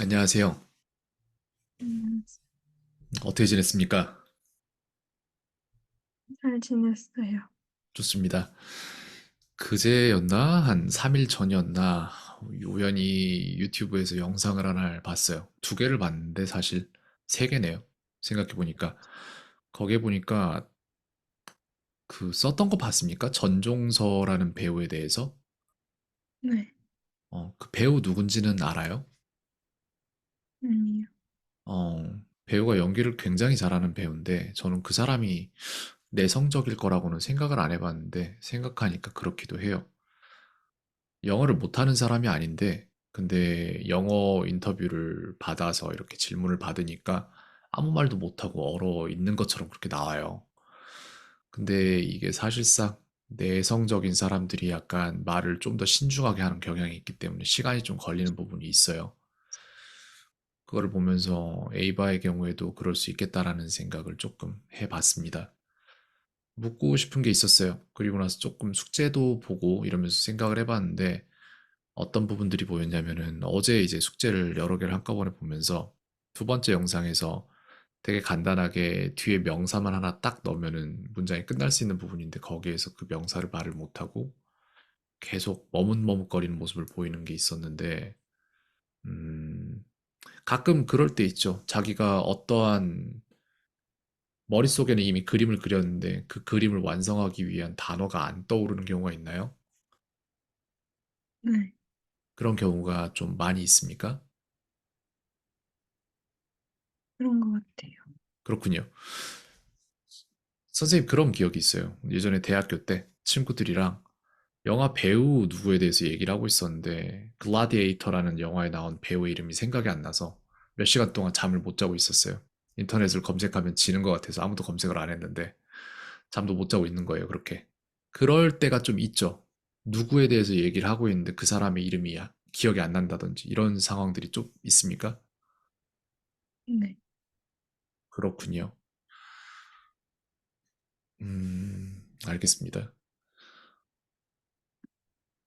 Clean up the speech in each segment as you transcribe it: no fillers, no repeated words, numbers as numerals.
안녕하세요. 음, 어떻게 지냈습니까? 잘 지냈어요. 좋습니다. 그제였나? 한 3일 전이었나? 우연히 유튜브에서 영상을 하나를 봤어요. 두 개를 봤는데 사실 세 개네요. 생각해보니까. 거기에 보니까 그 썼던 거 봤습니까? 전종서라는 배우에 대해서? 네, 그 배우 누군지는 알아요? 아니요. 배우가 연기를 굉장히 잘하는 배우인데 저는 그 사람이 내성적일 거라고는 생각을 안 해봤는데 생각하니까 그렇기도 해요. 영어를 못하는 사람이 아닌데, 근데 영어 인터뷰를 받아서 이렇게 질문을 받으니까 아무 말도 못하고 얼어 있는 것처럼 그렇게 나와요. 근데 이게 사실상 내성적인 사람들이 약간 말을 좀 더 신중하게 하는 경향이 있기 때문에 시간이 좀 걸리는 부분이 있어요. 그거를 보면서 에이바의 경우에도 그럴 수 있겠다라는 생각을 조금 해봤습니다. 묻고 싶은 게 있었어요. 그리고 나서 조금 숙제도 보고 이러면서 생각을 해봤는데, 어떤 부분들이 보였냐면은 어제 이제 숙제를 여러 개를 한꺼번에 보면서 두 번째 영상에서 되게 간단하게 뒤에 명사만 하나 딱 넣으면은 문장이 끝날 수 있는 부분인데 거기에서 그 명사를 말을 못하고 계속 머뭇머뭇거리는 모습을 보이는 게 있었는데, 음, 가끔 그럴 때 있죠. 자기가 어떠한 머릿속에는 이미 그림을 그렸는데 그 그림을 완성하기 위한 단어가 안 떠오르는 경우가 있나요? 네, 그런 경우가 좀 많이 있습니까? 그런 것 같아요. 그렇군요. 선생님 그런 기억이 있어요. 예전에 대학교 때 친구들이랑 영화 배우 누구에 대해서 얘기를 하고 있었는데 글라디에이터라는 영화에 나온 배우 이름이 생각이 안 나서 몇 시간 동안 잠을 못 자고 있었어요. 인터넷을 검색하면 지는 것 같아서 아무도 검색을 안 했는데 잠도 못 자고 있는 거예요, 그렇게. 그럴 때가 좀 있죠. 누구에 대해서 얘기를 하고 있는데 그 사람의 이름이 기억이 안 난다든지 이런 상황들이 좀 있습니까? 네, 그렇군요. 알겠습니다.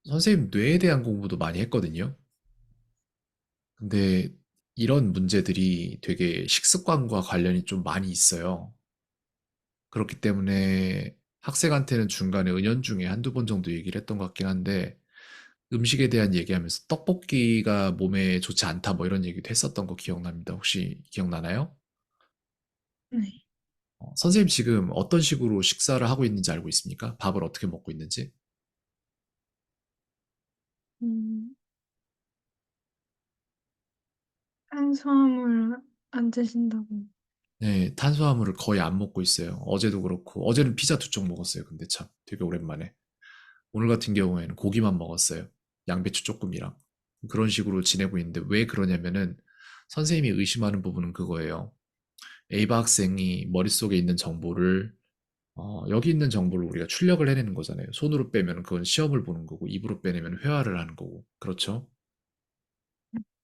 선생님 뇌에 대한 공부도 많이 했거든요. 근데 이런 문제들이 되게 식습관과 관련이 좀 많이 있어요. 그렇기 때문에 학생한테는 중간에 은연중에 한두 번 정도 얘기를 했던 것 같긴 한데 음식에 대한 얘기하면서 떡볶이가 몸에 좋지 않다 뭐 이런 얘기도 했었던 거 기억납니다. 혹시 기억나나요? 네. 선생님 지금 어떤 식으로 식사를 하고 있는지 알고 있습니까? 밥을 어떻게 먹고 있는지? 음, 탄수화물 안 드신다고. 네, 탄수화물을 거의 안 먹고 있어요. 어제도 그렇고, 어제는 피자 두 쪽 먹었어요. 근데 참, 되게 오랜만에. 오늘 같은 경우에는 고기만 먹었어요. 양배추 조금이랑. 그런 식으로 지내고 있는데 왜 그러냐면은 선생님이 의심하는 부분은 그거예요. A바 학생이 머릿속에 있는 정보를 여기 있는 정보를 우리가 출력을 해내는 거잖아요. 손으로 빼면 그건 시험을 보는 거고 입으로 빼내면 회화를 하는 거고. 그렇죠?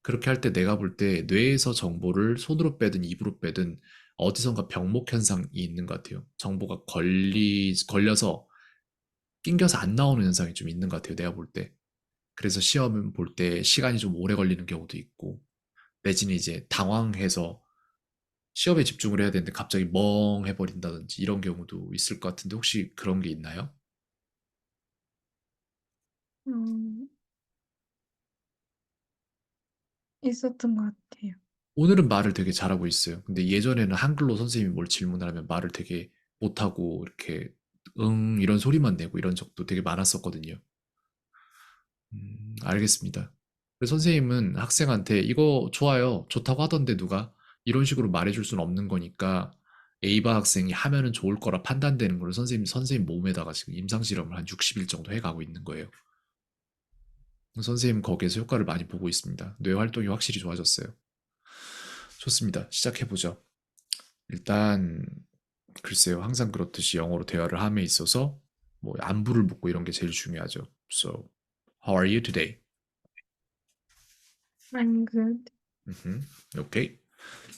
그렇게 할 때 내가 볼 때 뇌에서 정보를 손으로 빼든 입으로 빼든 어디선가 병목 현상이 있는 것 같아요. 정보가 걸려서 낑겨서 안 나오는 현상이 좀 있는 것 같아요. 내가 볼 때. 그래서 시험 볼 때 시간이 좀 오래 걸리는 경우도 있고, 내지는 이제 당황해서 시험에 집중을 해야 되는데 갑자기 멍해버린다든지 이런 경우도 있을 것 같은데 혹시 그런 게 있나요? 음, 있었던 것 같아요. 오늘은 말을 되게 잘하고 있어요. 근데 예전에는 한글로 선생님이 뭘 질문을 하면 말을 되게 못하고 이렇게 이런 소리만 내고 이런 적도 되게 많았었거든요. 알겠습니다. 그래서 선생님은 학생한테 이거 좋아요, 좋다고 하던데 누가 이런 식으로 말해줄 수는 없는 거니까 A바 학생이 하면은 좋을 거라 판단되는 걸 선생님 몸에다가 지금 임상실험을 한 60일 정도 해가고 있는 거예요. 선생님 거기에서 효과를 많이 보고 있습니다. 뇌 활동이 확실히 좋아졌어요. 좋습니다. 시작해보죠. 일단 글쎄요. 항상 그렇듯이 영어로 대화를 함에 있어서 뭐 안부를 묻고 이런 게 제일 중요하죠. So, how are you today? I'm good. Mhm. Okay.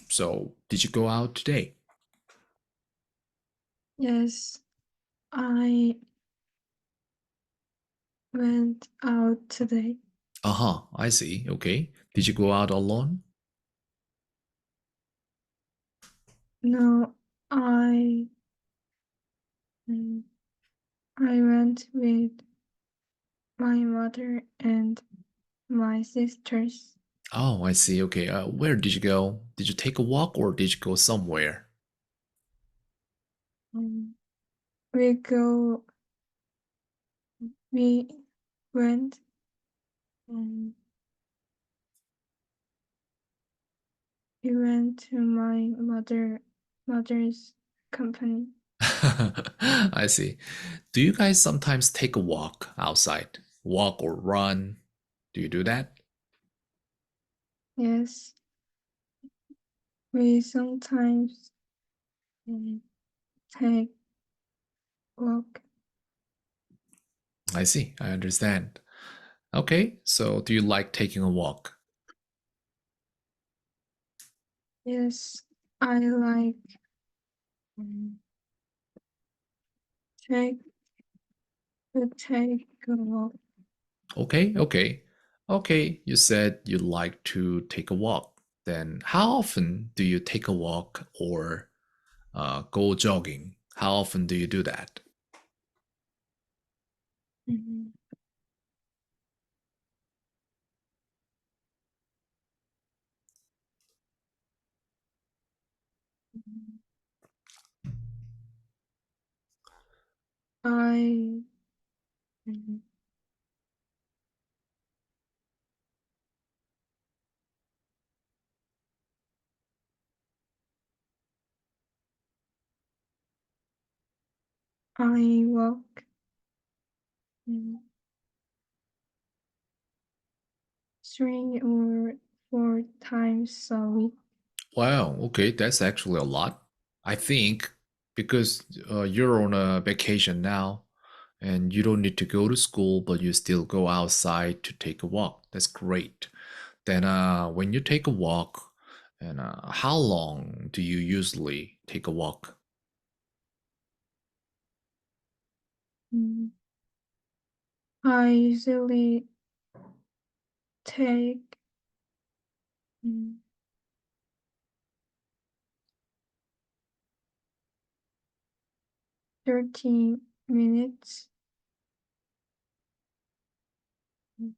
So, did you go out today? Yes, I went out today. Uh-huh, I see. Okay. Did you go out alone? No, I mm, I went with my mother and my sisters. Oh, I see. Okay. Where did you go? Did you take a walk or did you go somewhere? Um, we go. We went. Um, we went to my mother's company. I see. Do you guys sometimes take a walk outside? Walk or run? Do you do that? Yes, we sometimes take walk. I see. I understand. Okay. So, do you like taking a walk? Yes, I like um, take take a walk. Okay. Okay. Okay. You said you like to take a walk. Then, how often do you take a walk or go jogging? How often do you do that? Mhm. I mhm, I walk mm, 3 or 4 times a week. Wow, okay, that's actually a lot. I think because you're on a vacation now and you don't need to go to school, but you still go outside to take a walk. That's great. Then, when you take a walk, and how long do you usually take a walk? Mm. I usually take mm, 30 minutes. Mm.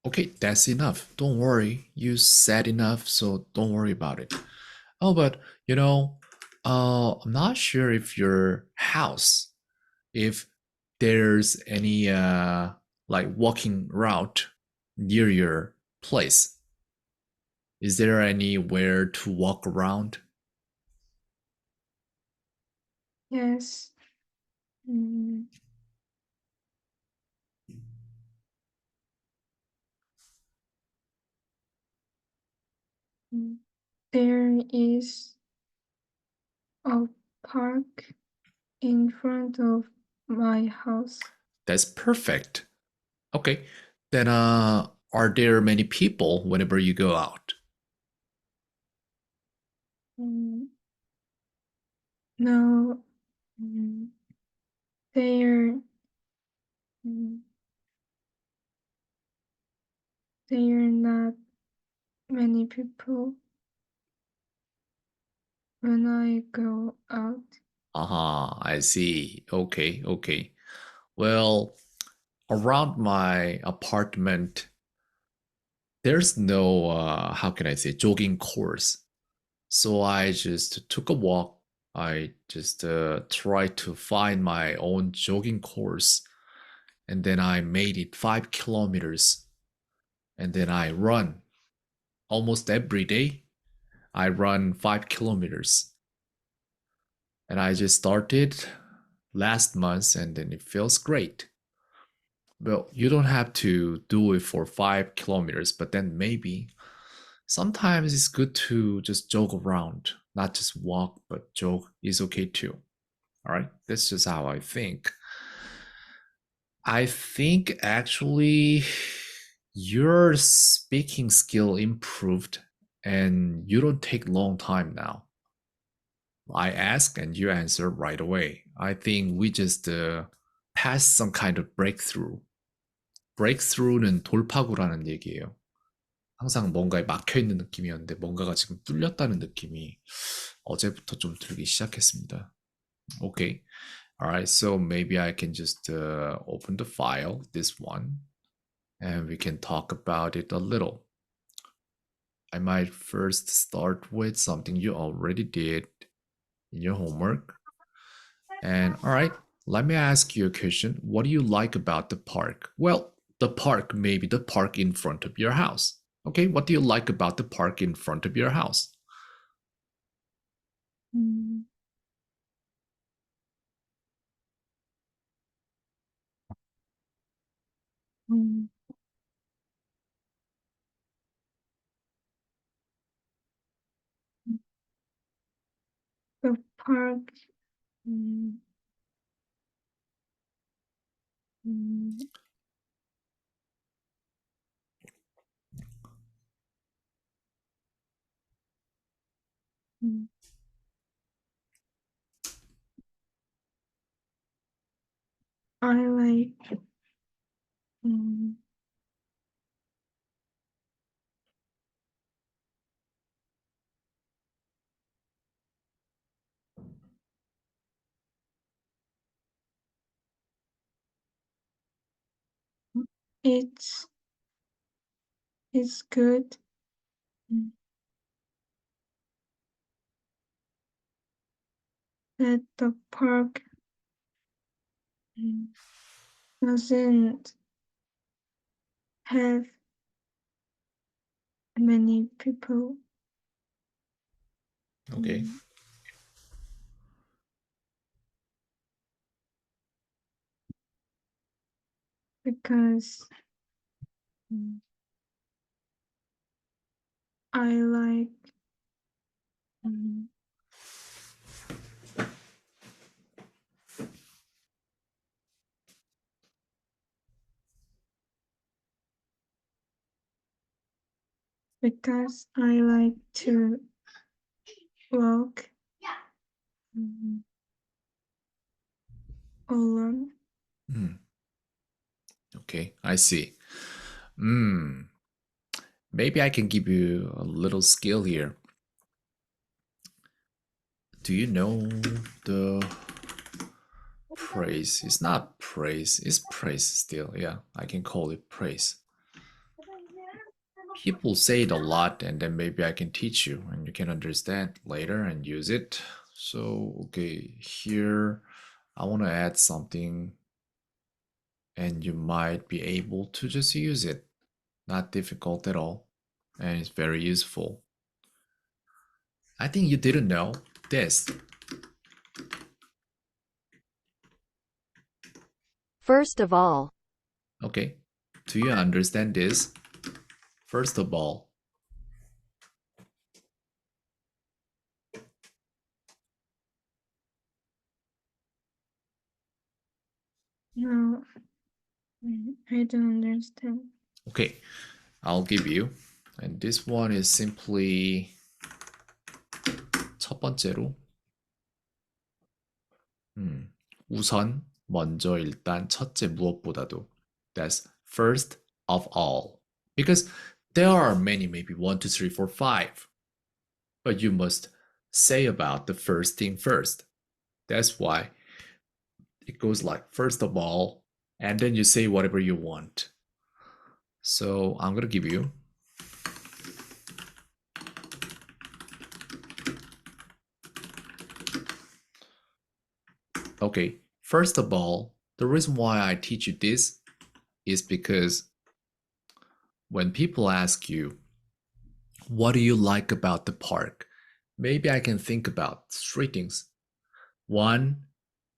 Okay, that's enough. Don't worry. You said enough, so don't worry about it. Oh, but I'm not sure if your house if there's any like walking route near your place. Is there anywhere to walk around? Yes, mm, mm. There is a park in front of my house. That's perfect. Okay. Then are there many people whenever you go out? Mm, no, mm, there mm, there are not many people when I go out. Uh-huh, I see. Okay, okay. Well, around my apartment, there's no how can I say jogging course. So I just took a walk. I just tried to find my own jogging course, and then I made it 5 kilometers. And then I run almost every day. I run 5 kilometers, and I just started last month, and then it feels great. Well, you don't have to do it for 5 kilometers, but then maybe sometimes it's good to just jog around, not just walk, but jog is okay too. All right, that's just how I think. I think actually your speaking skill improved and you don't take long time now. I ask and you answer right away. I think we just passed some kind of breakthrough. breakthrough는 돌파구라는 얘기예요. 항상 뭔가에 막혀 있는 느낌이었는데 뭔가가 지금 뚫렸다는 느낌이 어제부터 좀 들기 시작했습니다. Okay. All right. So maybe I can just open the file, this one, and we can talk about it a little. I might first start with something you already did in your homework. And all right, let me ask you a question. What do you like about the park? Well, the park, maybe the park in front of your house. Okay, what do you like about the park in front of your house? mm, mm, the park. Mm, mm, mm. I like mm, it's it's good mm, that the park mm, doesn't have many people Okay. mm, because mm, I like mm, because I like to walk mm, alone. Hmm. Okay, I see. Hmm. Maybe I can give you a little skill here. Do you know the praise? It's not praise, it's praise still. Yeah, I can call it praise. People say it a lot, and then maybe I can teach you and you can understand later and use it. So, okay, here I want to add something, and you might be able to just use it. Not difficult at all, and it's very useful. I think you didn't know this. First of all, Okay, do you understand this? First of all, No, I don't understand. okay, I'll give you. And this one is simply 첫 번째로 우선, 먼저, 일단, 첫째, 무엇보다도. That's first of all. Because there are many, maybe one, two, three, four, five. But you must say about the first thing first. That's why it goes like first of all, and then you say whatever you want. So I'm gonna give you. Okay, first of all, the reason why I teach you this is because when people ask you, what do you like about the park? Maybe I can think about three things. One,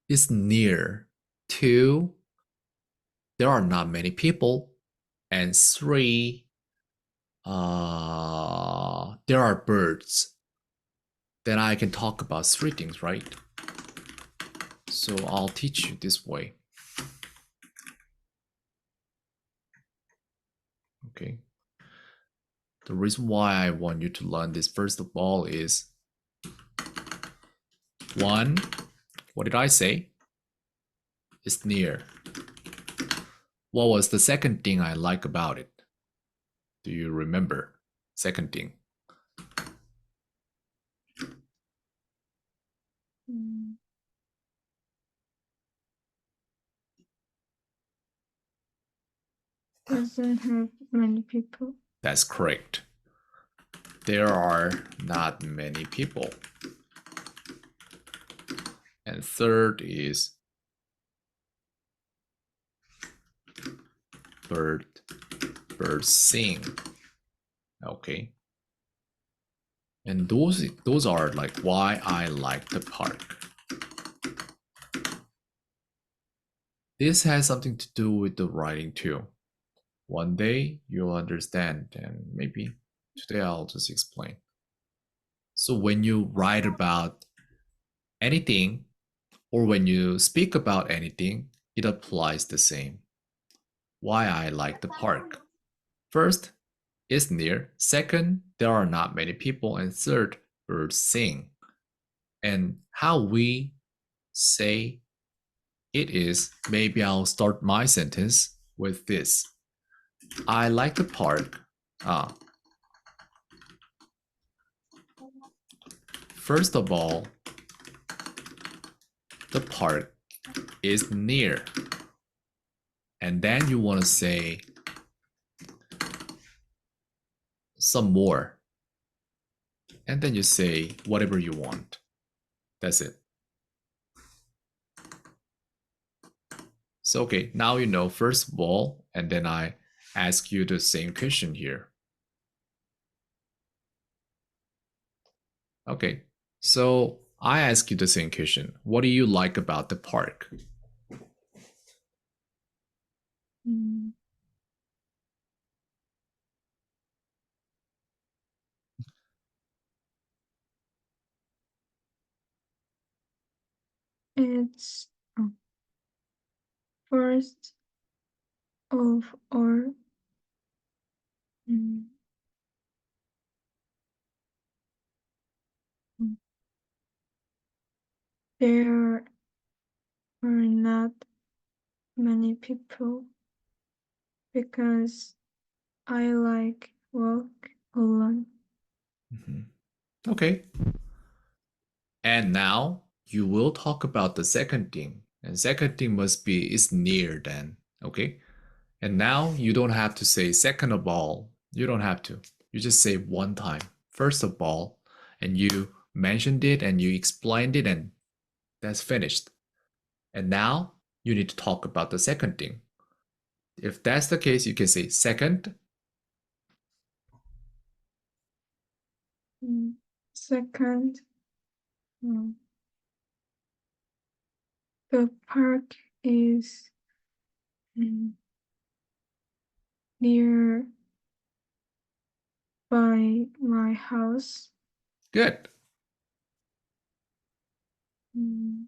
it's near. Two, there are not many people. And three, there are birds. Then I can talk about three things, right? So I'll teach you this way. Okay. The reason why I want you to learn this first of all is one, what did I say? It's near. What was the second thing I like about it? Do you remember? Second thing. Mm. Doesn't have many people. That's correct. There are not many people. And third is birds sing. Okay. And those are like why I like the park. This has something to do with the writing too. One day you'll understand, and maybe today I'll just explain. So when you write about anything or when you speak about anything, it applies the same. Why I like the park. First, it's near. Second, there are not many people. And third, birds sing. And how we say it is, maybe I'll start my sentence with this. I like the park. First of all, the park is near. And then you want to say some more. And then you say whatever you want. That's it. So, okay, now you know first of all, and then I ask you the same question here. Okay, so I ask you the same question. What do you like about the park? Mm. It's first of all, mm, there are not many people because I like walk alone. Okay. And now you will talk about the second thing. And second thing must be is near then. Okay. And now you don't have to say second of all. You don't have to. You just say one time. First of all, and you mentioned it and you explained it and that's finished. And now you need to talk about the second thing. If that's the case, you can say second. Second, the park is near by my house. Good. Mm.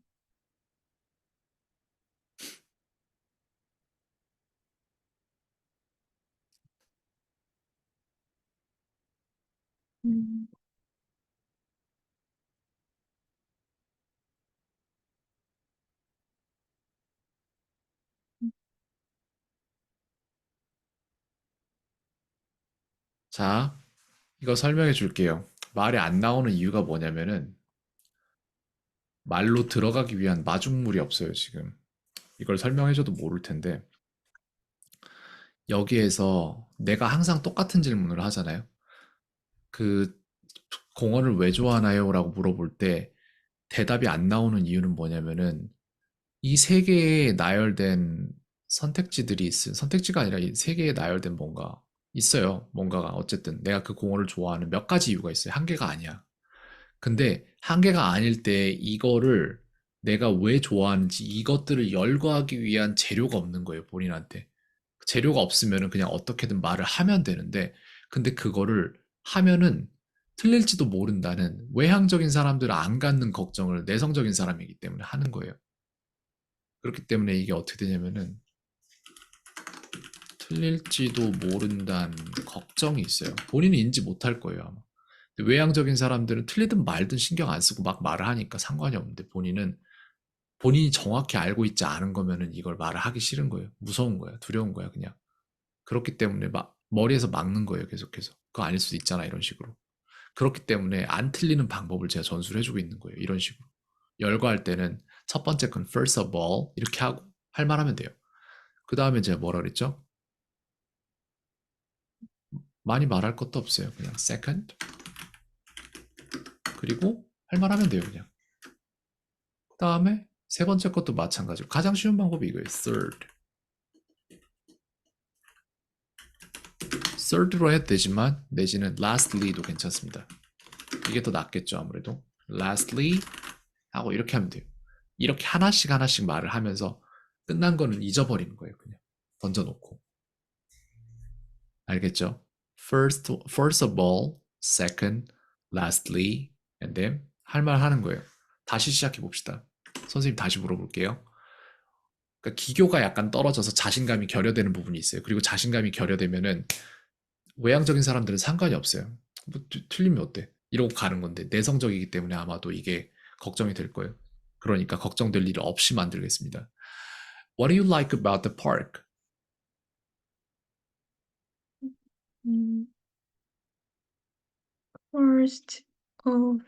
Mm. 자, 이거 설명해 줄게요. 말이 안 나오는 이유가 뭐냐면은 말로 들어가기 위한 마중물이 없어요, 지금. 이걸 설명해줘도 모를 텐데 여기에서 내가 항상 똑같은 질문을 하잖아요. 그 공원을 왜 좋아하나요? 라고 물어볼 때 대답이 안 나오는 이유는 뭐냐면은 이 세 개의 나열된 선택지가 아니라 이 세 개의 나열된 뭔가 있어요. 뭔가가 어쨌든 내가 그 공원을 좋아하는 몇 가지 이유가 있어요. 한 개가 아니야. 근데 한 개가 아닐 때 이거를 내가 왜 좋아하는지 이것들을 열거하기 위한 재료가 없는 거예요, 본인한테. 재료가 없으면은 그냥 어떻게든 말을 하면 되는데, 근데 그거를 하면은 틀릴지도 모른다는 외향적인 사람들은 안 갖는 걱정을 내성적인 사람이기 때문에 하는 거예요. 그렇기 때문에 이게 어떻게 되냐면은 틀릴지도 모른다는 걱정이 있어요. 본인은 인지 못할 거예요, 아마. 근데 외향적인 사람들은 틀리든 말든 신경 안 쓰고 막 말을 하니까 상관이 없는데 본인은 본인이 정확히 알고 있지 않은 거면은 이걸 말을 하기 싫은 거예요. 무서운 거야. 두려운 거야, 그냥. 그렇기 때문에 머리에서 막는 거예요, 계속해서. 그거 아닐 수도 있잖아, 이런 식으로. 그렇기 때문에 안 틀리는 방법을 제가 전수를 해주고 있는 거예요, 이런 식으로. 열거할 때는 첫 번째 건 first of all 이렇게 하고 할 말하면 돼요. 그 다음에 제가 뭐라 그랬죠? 많이 말할 것도 없어요. 그냥 second 그리고 할 말하면 돼요, 그냥. 그 다음에 세 번째 것도 마찬가지로 가장 쉬운 방법이 이거예요. third로 해도 되지만 내지는 lastly도 괜찮습니다. 이게 더 낫겠죠, 아무래도. lastly 하고 이렇게 하면 돼요. 이렇게 하나씩 하나씩 말을 하면서 끝난 거는 잊어버리는 거예요, 그냥. 던져놓고. 알겠죠? first of all, second, lastly, and then 할 말 하는 거예요. 다시 시작해 봅시다. 선생님 다시 물어볼게요. 그러니까 기교가 약간 떨어져서 자신감이 결여되는 부분이 있어요. 그리고 자신감이 결여되면은 외향적인 사람들은 상관이 없어요. 뭐 틀리면 어때? 이러고 가는 건데 내성적이기 때문에 아마도 이게 걱정이 될 거예요. 그러니까 걱정될 일 없이 만들겠습니다. What do you like about the park? Mm, First of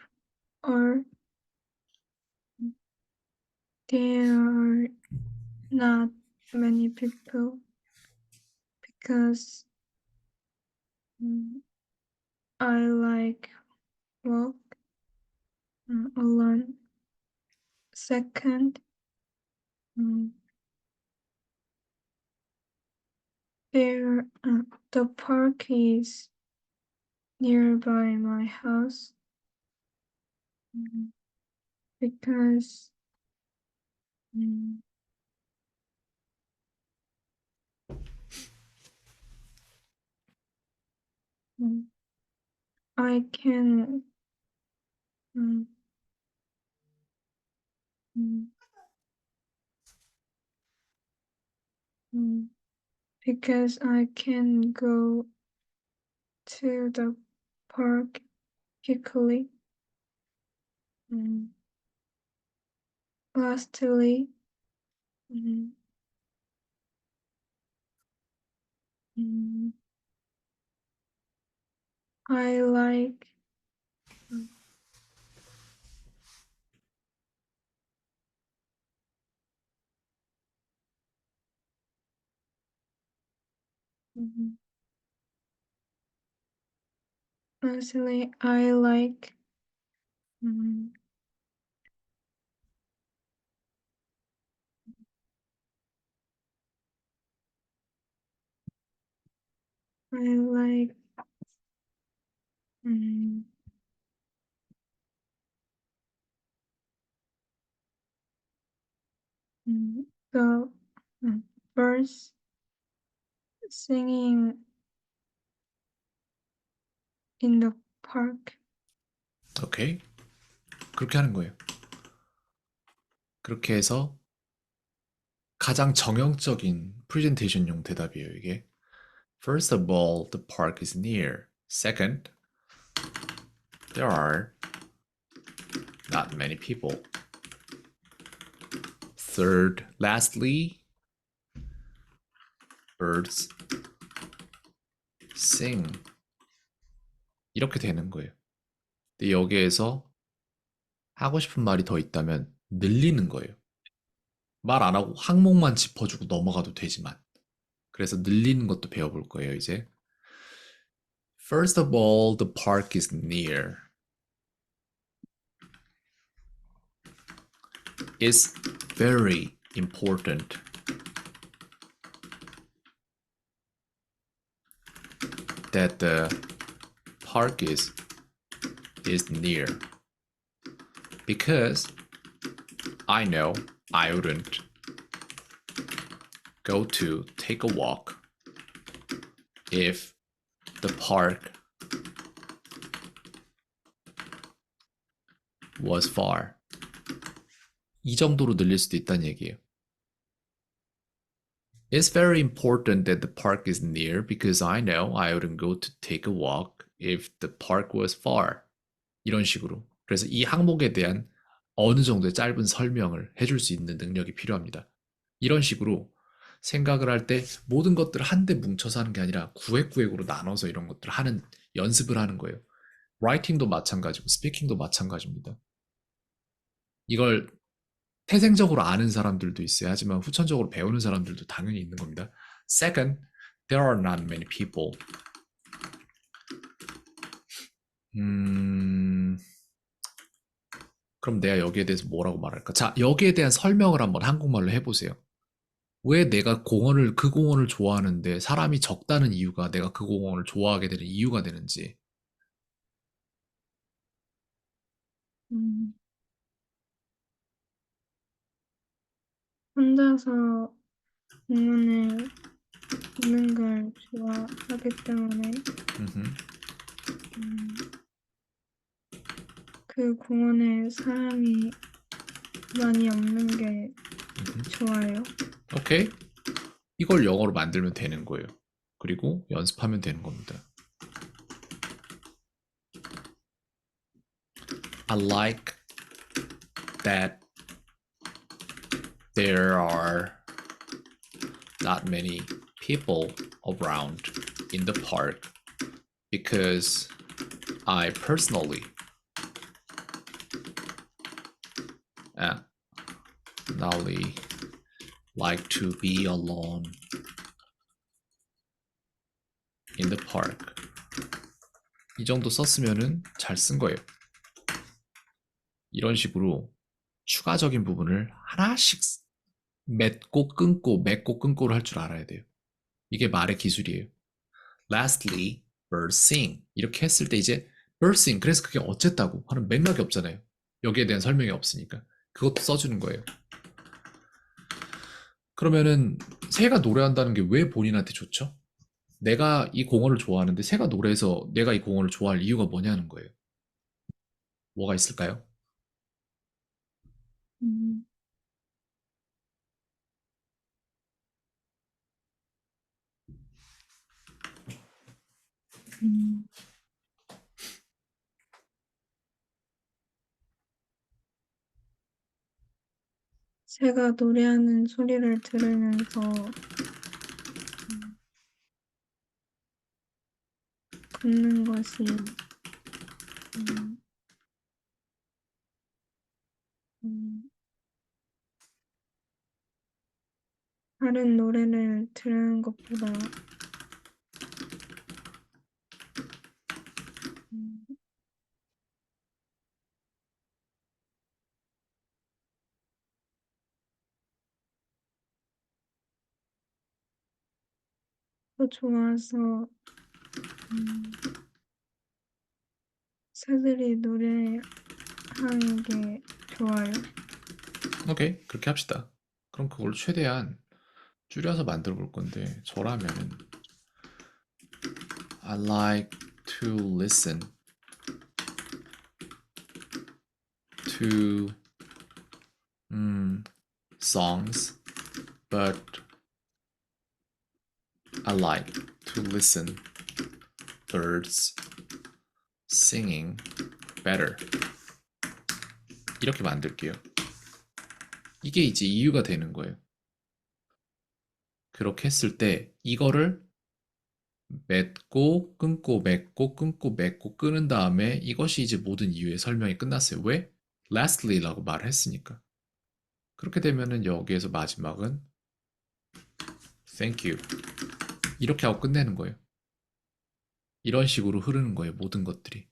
all, there are not many people because I like walk alone. Second, mm, there the park is nearby my house because mm, mm, I can mm, mm, because I can go to the park quickly. Lastly, mm, mm, I like mm, lastly I like mm, I like mm, the birds singing in the park. 오케이. 그렇게 하는 거예요. 그렇게 해서 가장 정형적인 프레젠테이션용 대답이에요, 이게. First of all, the park is near. Second, there are not many people. Third, lastly, birds sing. 이렇게 되는 거예요. 근데 여기에서 하고 싶은 말이 더 있다면 늘리는 거예요. 말 안 하고 항목만 짚어주고 넘어가도 되지만. 그래서 늘리는 것도 배워볼 거예요, 이제. First of all, the park is near. It's very important that the park is near. Because I know I wouldn't go to take a walk if the park was far. 이 정도로 늘릴 수도 있다는 얘기예요. It's very important that the park is near because I know I wouldn't go to take a walk if the park was far. 이런 식으로. 그래서 이 항목에 대한 어느 정도의 짧은 설명을 해줄 수 있는 능력이 필요합니다. 이런 식으로 생각을 할 때 모든 것들을 한데 뭉쳐서 하는 게 아니라 구획구획으로 나눠서 이런 것들을 하는 연습을 하는 거예요. 라이팅도 마찬가지고 스피킹도 마찬가지입니다. 이걸 태생적으로 아는 사람들도 있어요. 하지만 후천적으로 배우는 사람들도 당연히 있는 겁니다. Second, there are not many people. 그럼 내가 여기에 대해서 뭐라고 말할까? 자, 여기에 대한 설명을 한번 한국말로 해보세요. 왜 내가 그 공원을 좋아하는데 사람이 적다는 이유가 내가 그 공원을 좋아하게 되는 이유가 되는지. 음, 혼자서 공원에 있는 걸 좋아하기 때문에 음흠. 음, 그 공원에 사람이 많이 없는 게 좋아요. 오케이. 이걸 영어로 만들면 되는 거예요. 그리고 연습하면 되는 겁니다. I like that there are not many people around in the park because I personally only like to be alone in the park. 이 정도 썼으면은 잘 쓴 거예요. 이런 식으로 추가적인 부분을 하나씩 맺고 끊고를 할 줄 알아야 돼요. 이게 말의 기술이에요. Lastly, birds sing. 이렇게 했을 때 이제 birds sing. 그래서 그게 어쨌다고 하는 맥락이 없잖아요. 여기에 대한 설명이 없으니까. 그것도 써주는 거예요. 그러면은 새가 노래한다는 게 왜 본인한테 좋죠? 내가 이 공원을 좋아하는데 새가 노래해서 내가 이 공원을 좋아할 이유가 뭐냐는 거예요. 뭐가 있을까요? 음, 음, 새가 노래하는 소리를 들으면서 걷는 것이 음, 음, 다른 노래를 들은 것보다 음, 더 좋아서 음, 새들이 노래하는 게 좋아요. 오케이, 그렇게 합시다. 그럼 그걸 최대한 줄여서 만들어 볼 건데 저라면은 I like to listen to songs, but I like to listen birds singing better. 이렇게 만들게요. 이게 이제 이유가 되는 거예요. 그렇게 했을 때 이거를 맺고 끊고 맺고 끊고 맺고 끊은 다음에 이것이 이제 모든 이유의 설명이 끝났어요. 왜? Lastly라고 말을 했으니까. 그렇게 되면은 여기에서 마지막은 Thank you 이렇게 하고 끝내는 거예요. 이런 식으로 흐르는 거예요. 모든 것들이.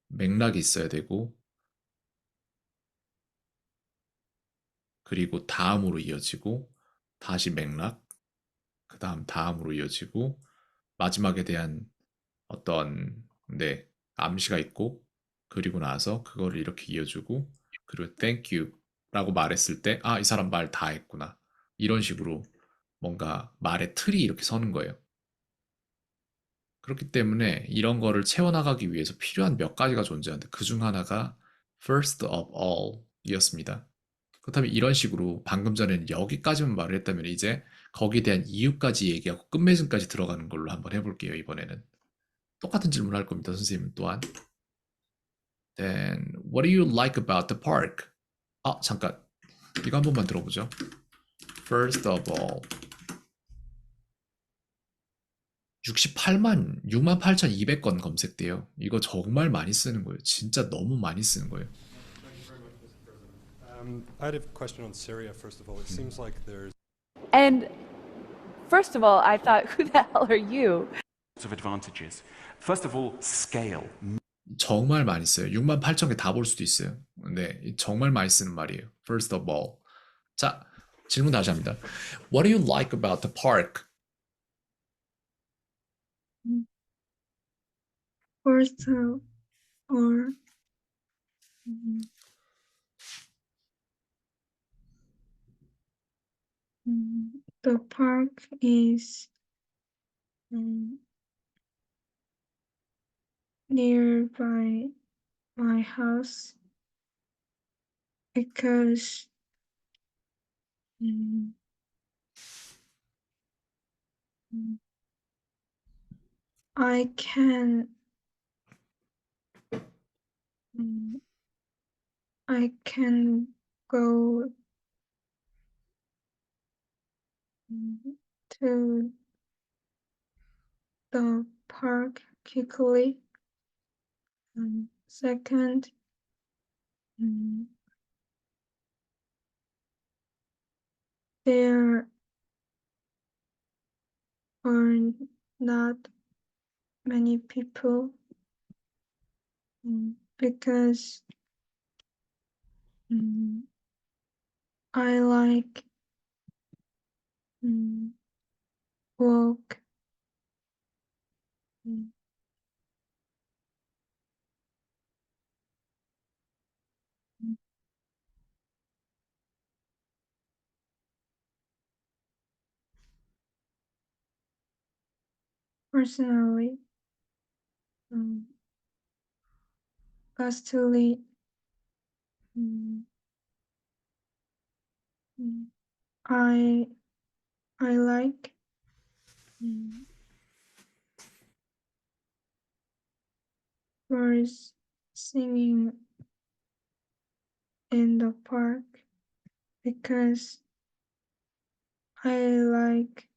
맥락이 있어야 되고 그리고 다음으로 이어지고 다시 맥락 그 다음 다음으로 이어지고 마지막에 대한 어떤 암시가 있고 그리고 나서 그거를 이렇게 이어주고 그리고 thank you 라고 말했을 때 아, 이 사람 말 다 했구나. 이런 식으로 뭔가 말의 틀이 이렇게 서는 거예요. 그렇기 때문에 이런 거를 채워나가기 위해서 필요한 몇 가지가 존재하는데 그 중 하나가 first of all 이었습니다. 그렇다면 이런 식으로 방금 전에는 여기까지만 말을 했다면 이제 거기에 대한 이유까지 얘기하고 끝맺음까지 들어가는 걸로 한번 해볼게요, 이번에는. 똑같은 질문을 할 겁니다, 선생님 또한. Then, what do you like about the park? 아, 잠깐. 이거 한 번만 들어보죠. First of all, 68만 68,200건 검색돼요. 이거 정말 많이 쓰는 거예요. 진짜 너무 많이 쓰는 거예요. Thank you very much, Mr. President. I had a question on Syria, first of all. It seems like there's And first of all, I thought, who the hell are you? of advantages. First of all, scale. 정말 많이 써요. 68,000개 다 볼 수도 있어요. 네, 정말 많이 쓰는 말이에요. First of all. 자, 질문 다시 합니다. What do you like about the park? First of all, mm, the park is nearby my house because mm, mm, I can mm, I can go to the park quickly. Second, mm, there are not many people because I like walk mm, personally. Lastly, mm, mm, I I like birds singing in the park because I like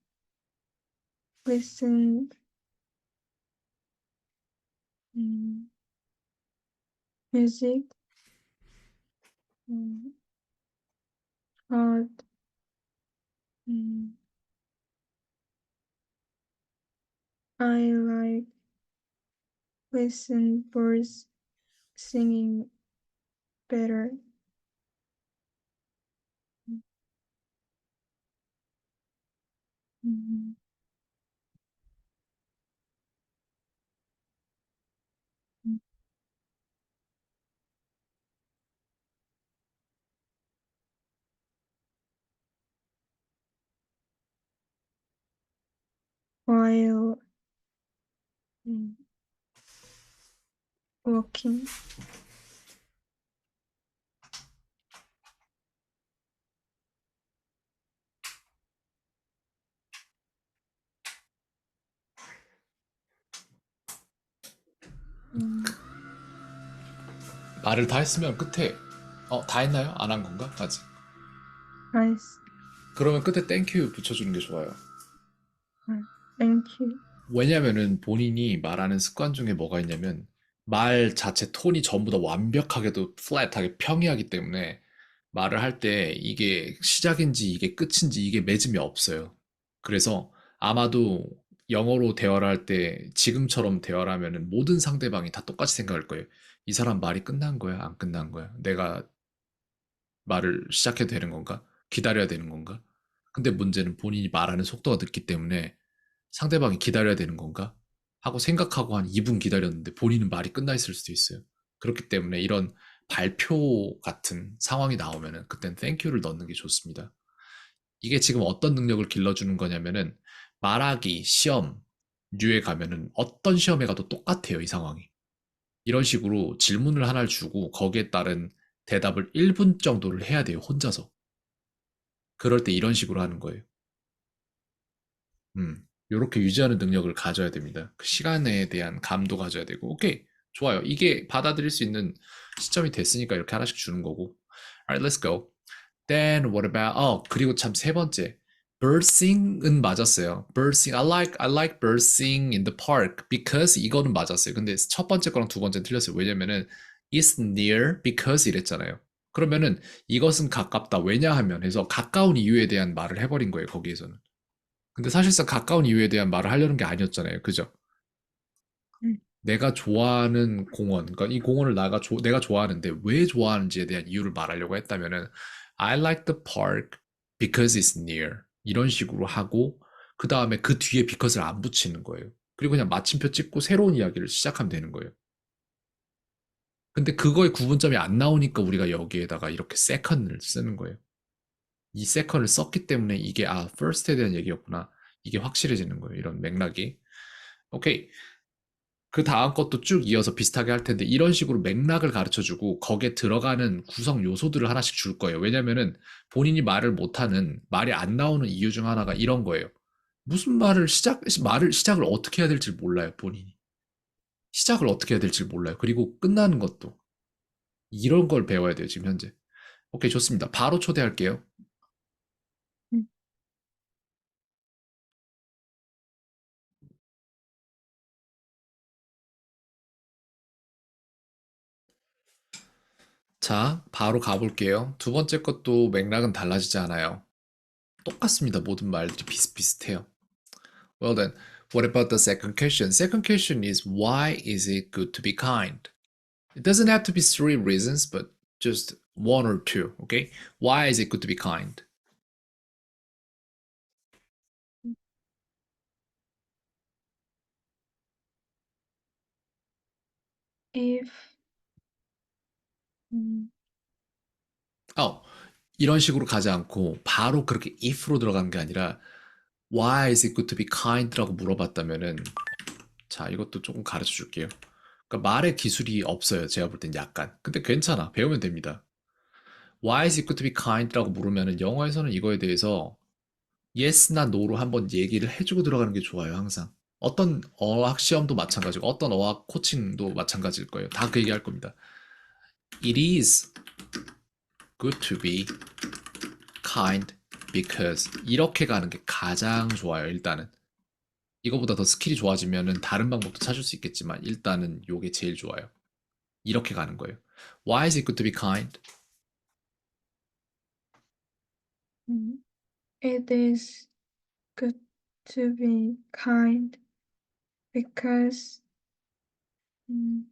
listen music, but I like listen birds singing better. Mm, mm, while mm, walking. 말을 다 했으면 끝에 다 했나요? 안 한 건가? 아직. Nice. 그러면 끝에 땡큐 붙여주는 게 좋아요. Thank you. 왜냐면은 본인이 말하는 습관 중에 뭐가 있냐면 말 자체 톤이 전부 다 완벽하게도 플랫하게 평이하기 때문에 말을 할 때 이게 시작인지 이게 끝인지 이게 맺음이 없어요. 그래서 아마도 영어로 대화를 할 때 지금처럼 대화를 하면은 모든 상대방이 다 똑같이 생각할 거예요. 이 사람 말이 끝난 거야? 안 끝난 거야? 내가 말을 시작해도 되는 건가? 기다려야 되는 건가? 근데 문제는 본인이 말하는 속도가 늦기 때문에 상대방이 기다려야 되는 건가? 하고 생각하고 한 2분 기다렸는데 본인은 말이 끝나 있을 수도 있어요. 그렇기 때문에 이런 발표 같은 상황이 나오면은 그땐 땡큐를 넣는 게 좋습니다. 이게 지금 어떤 능력을 길러주는 거냐면은 말하기 시험 류에 가면은 어떤 시험에 가도 똑같아요, 이 상황이. 이런 식으로 질문을 하나를 주고 거기에 따른 대답을 1분 정도를 해야 돼요, 혼자서. 그럴 때 이런 식으로 하는 거예요. 요렇게 유지하는 능력을 가져야 됩니다. 그 시간에 대한 감도 가져야 되고, 오케이, 좋아요. 이게 받아들일 수 있는 시점이 됐으니까 이렇게 하나씩 주는 거고. Alright, let's go. Then what about, 그리고 참 세 번째. birdsing은 맞았어요. birdsing. I like birdsing in the park because 이거는 맞았어요. 근데 첫 번째 거랑 두 번째는 틀렸어요. 왜냐면은 it's near because 이랬잖아요. 그러면은 이것은 가깝다. 왜냐하면 해서 가까운 이유에 대한 말을 해버린 거예요. 거기에서는. 근데 사실상 가까운 이유에 대한 말을 하려는 게 아니었잖아요. 그죠? 음. 내가 좋아하는 공원, 그러니까 이 공원을 내가 좋아하는데 왜 좋아하는지에 대한 이유를 말하려고 했다면은 I like the park because it's near 이런 식으로 하고 그 다음에 그 뒤에 because를 안 붙이는 거예요. 그리고 그냥 마침표 찍고 새로운 이야기를 시작하면 되는 거예요. 근데 그거의 구분점이 안 나오니까 우리가 여기에다가 이렇게 second를 쓰는 거예요. 이 second를 썼기 때문에 이게 first에 대한 얘기였구나. 이게 확실해지는 거예요. 이런 맥락이. 오케이. 그 다음 것도 쭉 이어서 비슷하게 할 텐데 이런 식으로 맥락을 가르쳐 주고 거기에 들어가는 구성 요소들을 하나씩 줄 거예요. 왜냐면은 본인이 말을 못하는 말이 안 나오는 이유 중 하나가 이런 거예요. 무슨 말을 시작을 어떻게 해야 될지 몰라요, 본인이. 시작을 어떻게 해야 될지 몰라요. 그리고 끝나는 것도. 이런 걸 배워야 돼요, 지금 현재. 오케이, 좋습니다. 바로 초대할게요. 음. 자, 바로 가볼게요. 두 번째 것도 맥락은 달라지지 않아요. 똑같습니다. 모든 말들이 비슷비슷해요. Well then, what about the second question? Second question is why is it good to be kind? It doesn't have to be three reasons, but just one or two, okay? Why is it good to be kind? If mm, 어, 이런 식으로 가지 않고 바로 그렇게 if로 들어가는 게 아니라 why is it good to be kind라고 물어봤다면은 자, 이것도 조금 가르쳐 줄게요. 그러니까 말의 기술이 없어요. 제가 볼 땐 약간. 근데 괜찮아. 배우면 됩니다. Why is it good to be kind라고 물으면은 영어에서는 이거에 대해서 yes나 no로 한번 얘기를 해주고 들어가는 게 좋아요, 항상. 어떤 어학 시험도 마찬가지고, 어떤 어학 코칭도 마찬가지일 거예요. 다 그 얘기 할 겁니다. It is good to be kind because 이렇게 가는 게 가장 좋아요, 일단은. 이거보다 더 스킬이 좋아지면은 다른 방법도 찾을 수 있겠지만, 일단은 요게 제일 좋아요. 이렇게 가는 거예요. Why is it good to be kind? it is good to be kind because mm,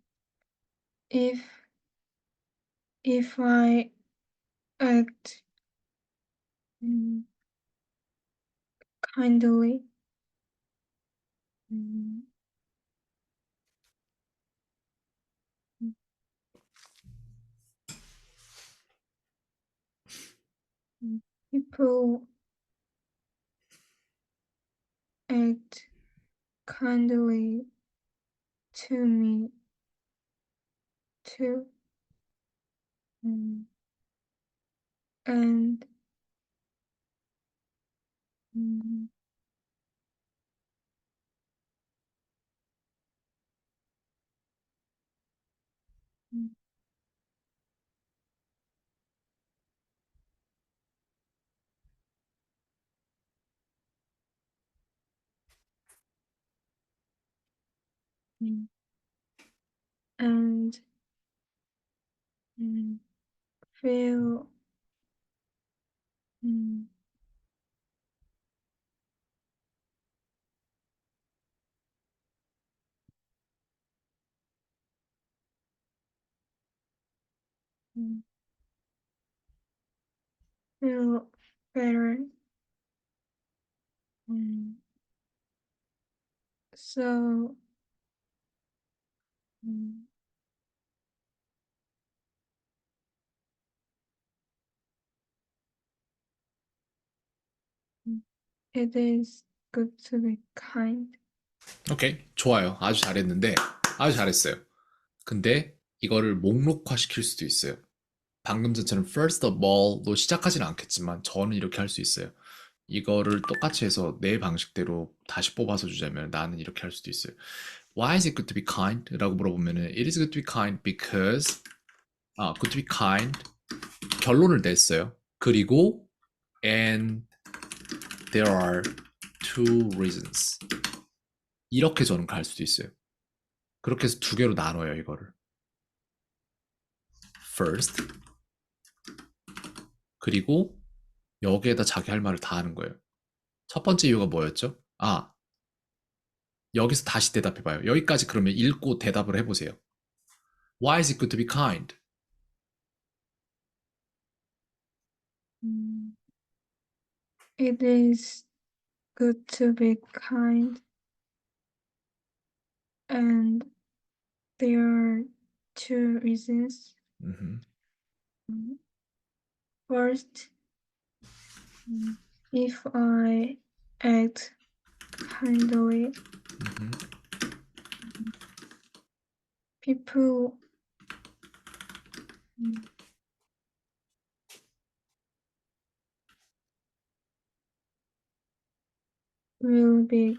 if if I act mm, kindly, mm, people act kindly to me too. Mm, and mm, mm, mm, and mm, feel mm, mm, feel better. Mm, so mm, mm, it is good to be kind. 오케이, 좋아요. 아주 잘했는데, 아주 잘했어요. 근데 이거를 목록화 시킬 수도 있어요. 방금 전처럼 first of all로 시작하진 않겠지만 저는 이렇게 할 수 있어요. 이거를 똑같이 해서 내 방식대로 다시 뽑아서 주자면 나는 이렇게 할 수도 있어요. Why is it good to be kind? 라고 물어보면은 it is good to be kind because good to be kind 결론을 냈어요. 그리고 and there are two reasons. 이렇게 저는 갈 수도 있어요. 그렇게 해서 두 개로 나눠요, 이거를. First. 그리고 여기에다 자기 할 말을 다 하는 거예요. 첫 번째 이유가 뭐였죠? 아, 여기서 다시 대답해봐요. 여기까지 그러면 읽고 대답을 해보세요. Why is it good to be kind? It is good to be kind, and there are two reasons. 음흠. First, if I act kindly, 음흠. people will be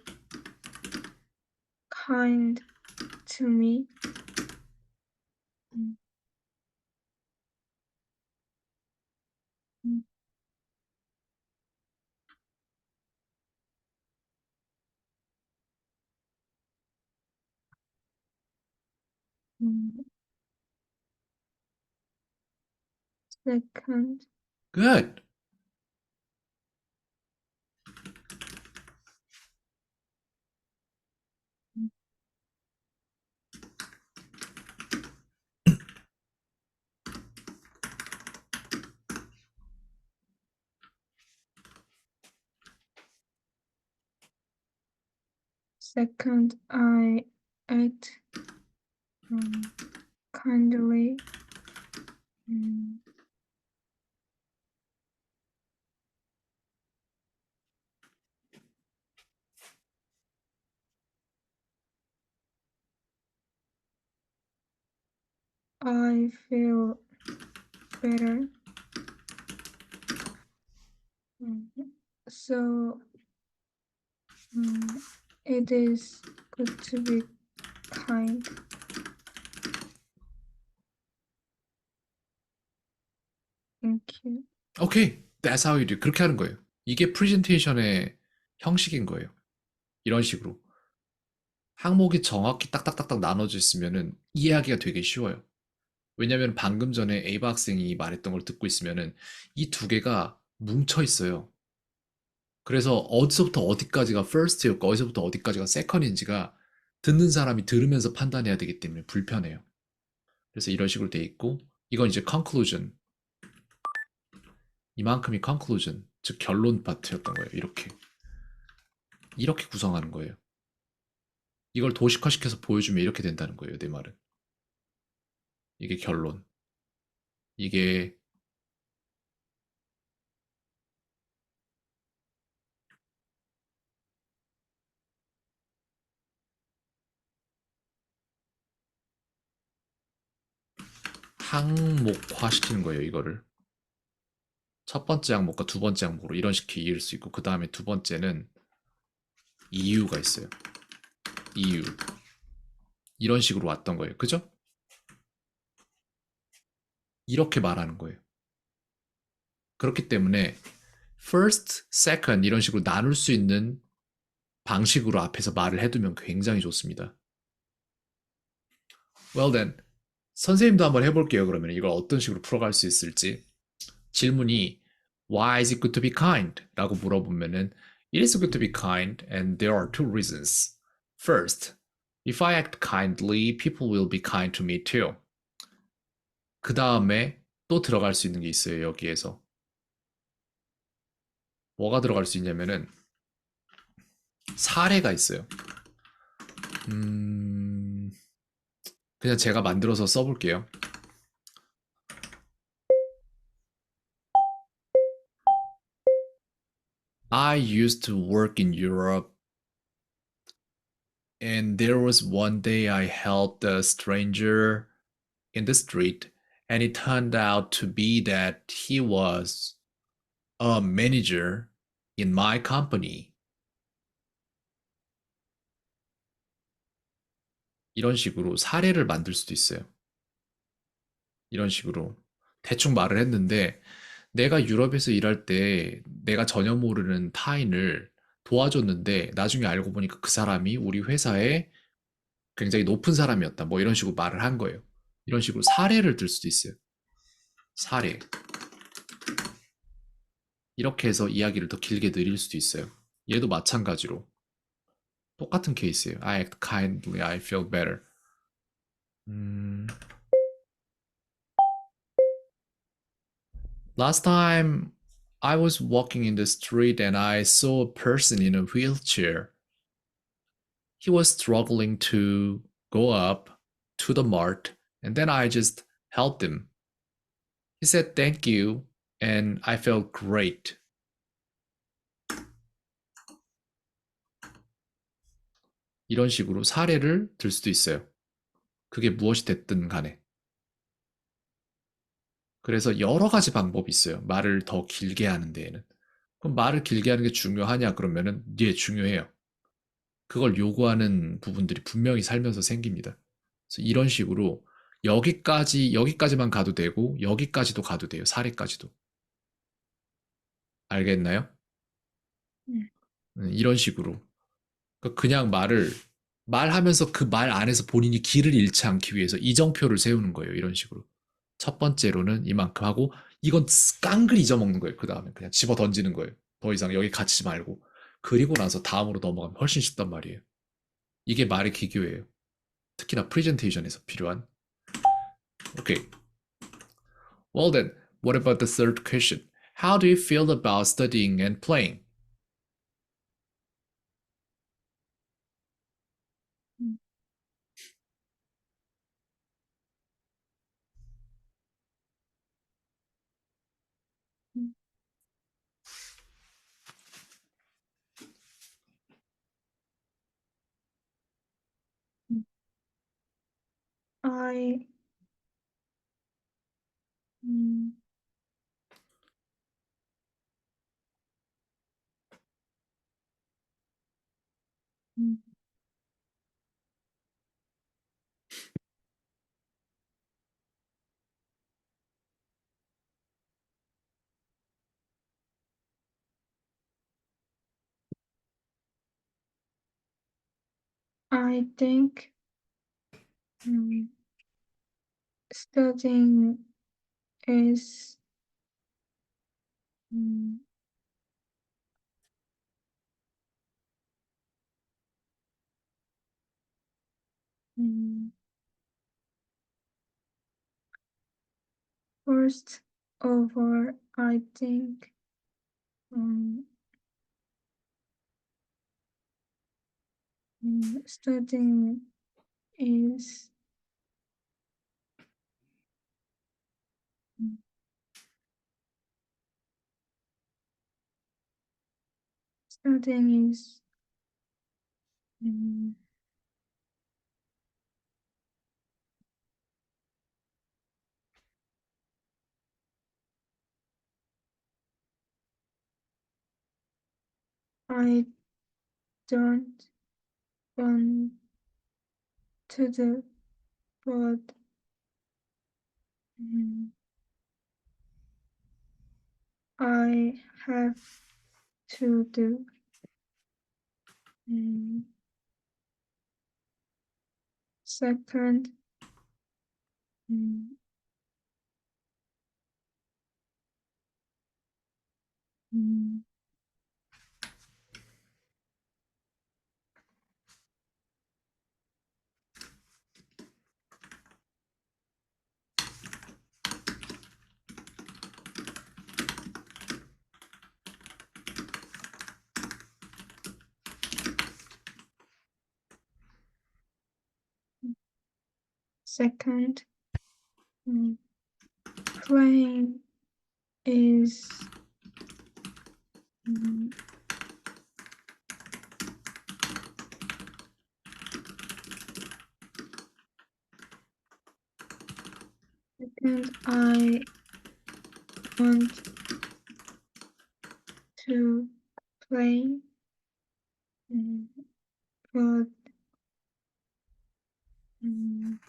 kind to me. Second, Good. I act kindly. I feel better. So it is good to be kind. Thank you. 오케이. That's how you do. 그렇게 하는 거예요. 이게 프레젠테이션의 형식인 거예요. 이런 식으로. 항목이 정확히 딱딱딱딱 나눠져 있으면은 이해하기가 되게 쉬워요. 왜냐면 방금 전에 에이바 학생이 말했던 걸 듣고 있으면은 이 두 개가 뭉쳐 있어요. 그래서 어디서부터 어디까지가 first였고 어디서부터 어디까지가 second인지가 듣는 사람이 들으면서 판단해야 되기 때문에 불편해요. 그래서 이런 식으로 돼 있고 이건 이제 conclusion. 이만큼이 conclusion, 즉 결론 파트였던 거예요. 이렇게 구성하는 거예요. 이걸 도식화시켜서 보여주면 이렇게 된다는 거예요. 내 말은. 이게 결론. 이게 항목화시키는 거예요. 이거를. 첫 번째 항목과 두 번째 항목으로 이런 식으로 이해할 수 있고 그 다음에 두 번째는 이유가 있어요. 이유. 이런 식으로 왔던 거예요. 그죠? 이렇게 말하는 거예요. 그렇기 때문에 first, second 이런 식으로 나눌 수 있는 방식으로 앞에서 말을 해두면 굉장히 좋습니다. Well then, 선생님도 한번 해볼게요. 그러면 이걸 어떤 식으로 풀어갈 수 있을지. 질문이 Why is it good to be kind? 라고 물어보면은 It is good to be kind and there are two reasons. First, if I act kindly, people will be kind to me too. 그 다음에 또 들어갈 수 있는 게 있어요. 여기에서. 뭐가 들어갈 수 있냐면은 사례가 있어요. 그냥 제가 만들어서 써볼게요. I used to work in Europe, and there was one day I helped a stranger in the street, and it turned out to be that he was a manager in my company. 이런 식으로 사례를 만들 수도 있어요. 이런 식으로 대충 말을 했는데 내가 유럽에서 일할 때 내가 전혀 모르는 타인을 도와줬는데 나중에 알고 보니까 그 사람이 우리 회사에 굉장히 높은 사람이었다. 뭐 이런 식으로 말을 한 거예요. 이런 식으로 사례를 들 수도 있어요. 사례. 이렇게 해서 이야기를 더 길게 늘릴 수도 있어요. 얘도 마찬가지로 똑같은 케이스예요. I act kindly, I feel better. Last time I was walking in the street and I saw a person in a wheelchair. He was struggling to go up to the mart, and then I just helped him. He said thank you, and I felt great. 이런 식으로 사례를 들 수도 있어요. 그게 무엇이 됐든 간에. 그래서 여러 가지 방법이 있어요. 말을 더 길게 하는 데에는. 그럼 말을 길게 하는 게 중요하냐? 그러면은, 예, 중요해요. 그걸 요구하는 부분들이 분명히 살면서 생깁니다. 그래서 이런 식으로 여기까지만 가도 되고, 여기까지도 가도 돼요. 사례까지도. 알겠나요? 네. 이런 식으로. 그러니까 그냥 말하면서 그 말 안에서 본인이 길을 잃지 않기 위해서 이정표를 세우는 거예요. 이런 식으로. 첫 번째로는 이만큼 하고, 이건 깡그리 잊어먹는 거예요. 그 다음에 그냥 집어 던지는 거예요. 더 이상 여기 갇히지 말고. 그리고 나서 다음으로 넘어가면 훨씬 쉽단 말이에요. 이게 말의 기교예요. 특히나 프레젠테이션에서 필요한. Okay. Well then, what about the third question? How do you feel about studying and playing? 음, 음, 음. I 음, 음. I think 음, studying is 음, 음, first of all, I think um, studying is 음, studying is 음, I don't want to do, but 음, I have to do. 음, second, 음, 음, second, 음, playing is 음, second, I want to play, 음, but 음,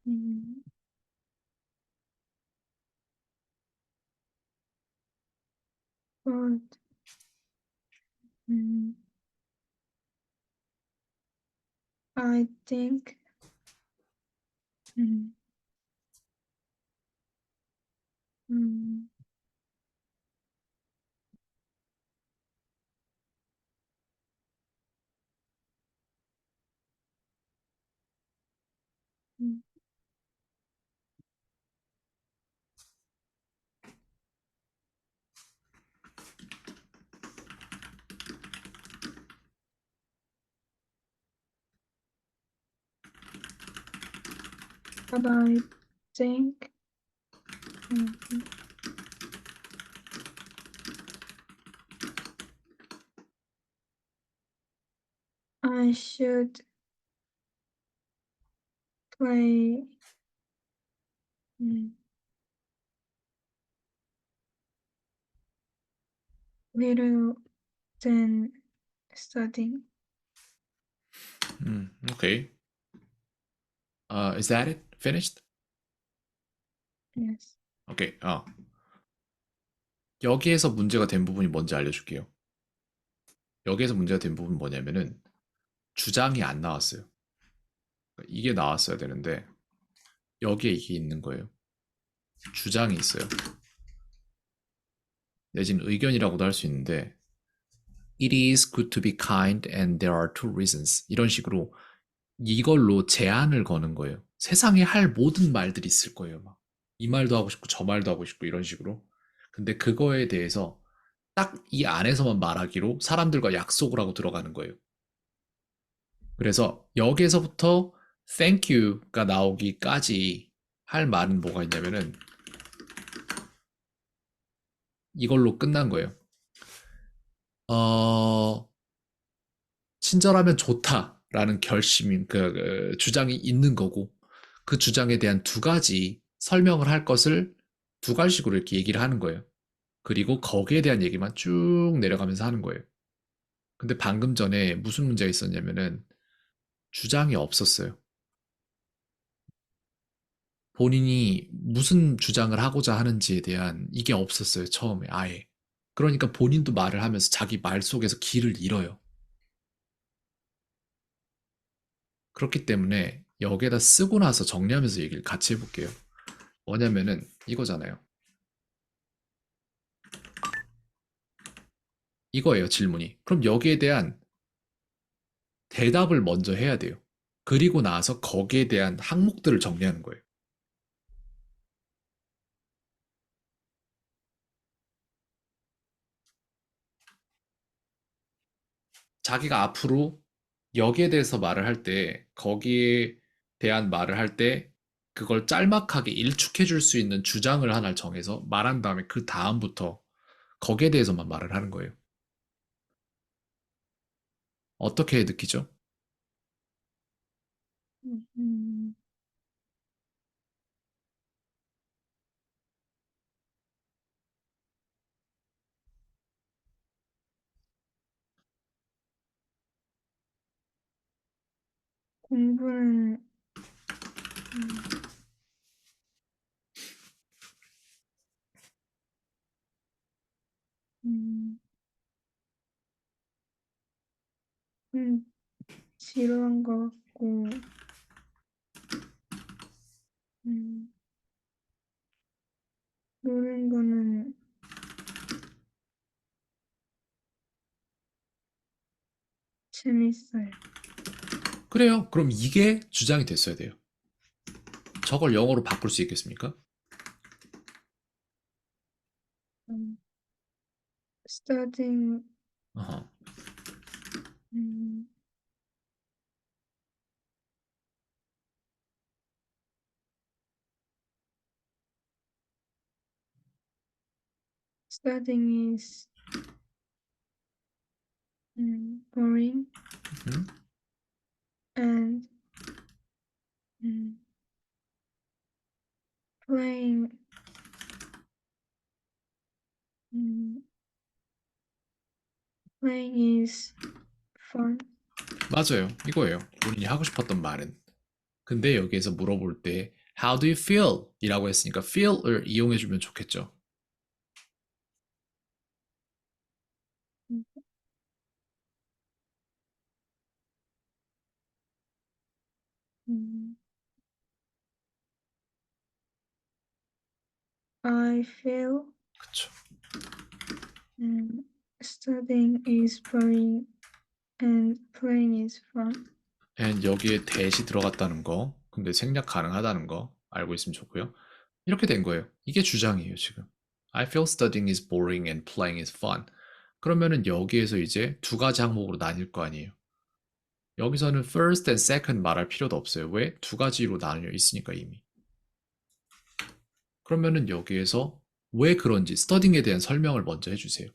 음, but mm, I think mm, mm, mm, but I think mm, I should play mm, little than studying. Okay. Is that it? Finished? Yes. 오케이. 여기에서 문제가 된 부분이 뭔지 알려줄게요. 여기에서 문제가 된 부분은 뭐냐면은 주장이 안 나왔어요. 그러니까 이게 나왔어야 되는데 여기에 이게 있는 거예요. 주장이 있어요. 내지는 의견이라고도 할 수 있는데 It is good to be kind and there are two reasons. 이런 식으로 이걸로 제안을 거는 거예요. 세상에 할 모든 말들이 있을 거예요. 막. 이 말도 하고 싶고 저 말도 하고 싶고 이런 식으로. 근데 그거에 대해서 딱 이 안에서만 말하기로 사람들과 약속을 하고 들어가는 거예요. 그래서 여기에서부터 thank you가 나오기까지 할 말은 뭐가 있냐면은 이걸로 끝난 거예요. 친절하면 좋다라는 주장이 있는 거고 그 주장에 대한 두 가지 설명을 할 것을 두 가지식으로 이렇게 얘기를 하는 거예요. 그리고 거기에 대한 얘기만 쭉 내려가면서 하는 거예요. 근데 방금 전에 무슨 문제가 있었냐면은 주장이 없었어요. 본인이 무슨 주장을 하고자 하는지에 대한 이게 없었어요. 처음에 아예. 그러니까 본인도 말을 하면서 자기 말 속에서 길을 잃어요. 그렇기 때문에 여기에다 쓰고 나서 정리하면서 얘기를 같이 해볼게요. 뭐냐면은 이거잖아요. 이거예요, 질문이. 그럼 여기에 대한 대답을 먼저 해야 돼요. 그리고 나서 거기에 대한 항목들을 정리하는 거예요. 자기가 앞으로 여기에 대해서 말을 할 때, 거기에 대한 말을 할 때, 그걸 짤막하게 일축해 줄 수 있는 주장을 하나를 정해서 말한 다음에 그 다음부터 거기에 대해서만 말을 하는 거예요. 어떻게 느끼죠? 음, 공부는 음, 지루한 것 같고 음, 노는 거는 재밌어요. 그래요. 그럼 이게 주장이 됐어야 돼요. 저걸 영어로 바꿀 수 있겠습니까? 음, studying 어허. 음, studying is boring 음? and 음, playing 음, playing is fun. 맞아요. 이거예요. 본인이 하고 싶었던 말은. 근데 여기에서 물어볼 때 How do you feel? 이라고 했으니까 feel을 이용해주면 좋겠죠. mm, I feel 그쵸. studying is boring and playing is fun. and 여기에 that이 들어갔다는 거, 근데 생략 가능하다는 거 알고 있으면 좋고요. 이렇게 된 거예요. 이게 주장이에요, 지금. I feel studying is boring and playing is fun. 그러면은 여기에서 이제 두 가지 항목으로 나뉠 거 아니에요. 여기서는 first and second 말할 필요도 없어요. 왜? 두 가지로 나뉘어 있으니까 이미. 그러면은 여기에서 왜 그런지 studying에 대한 설명을 먼저 해주세요.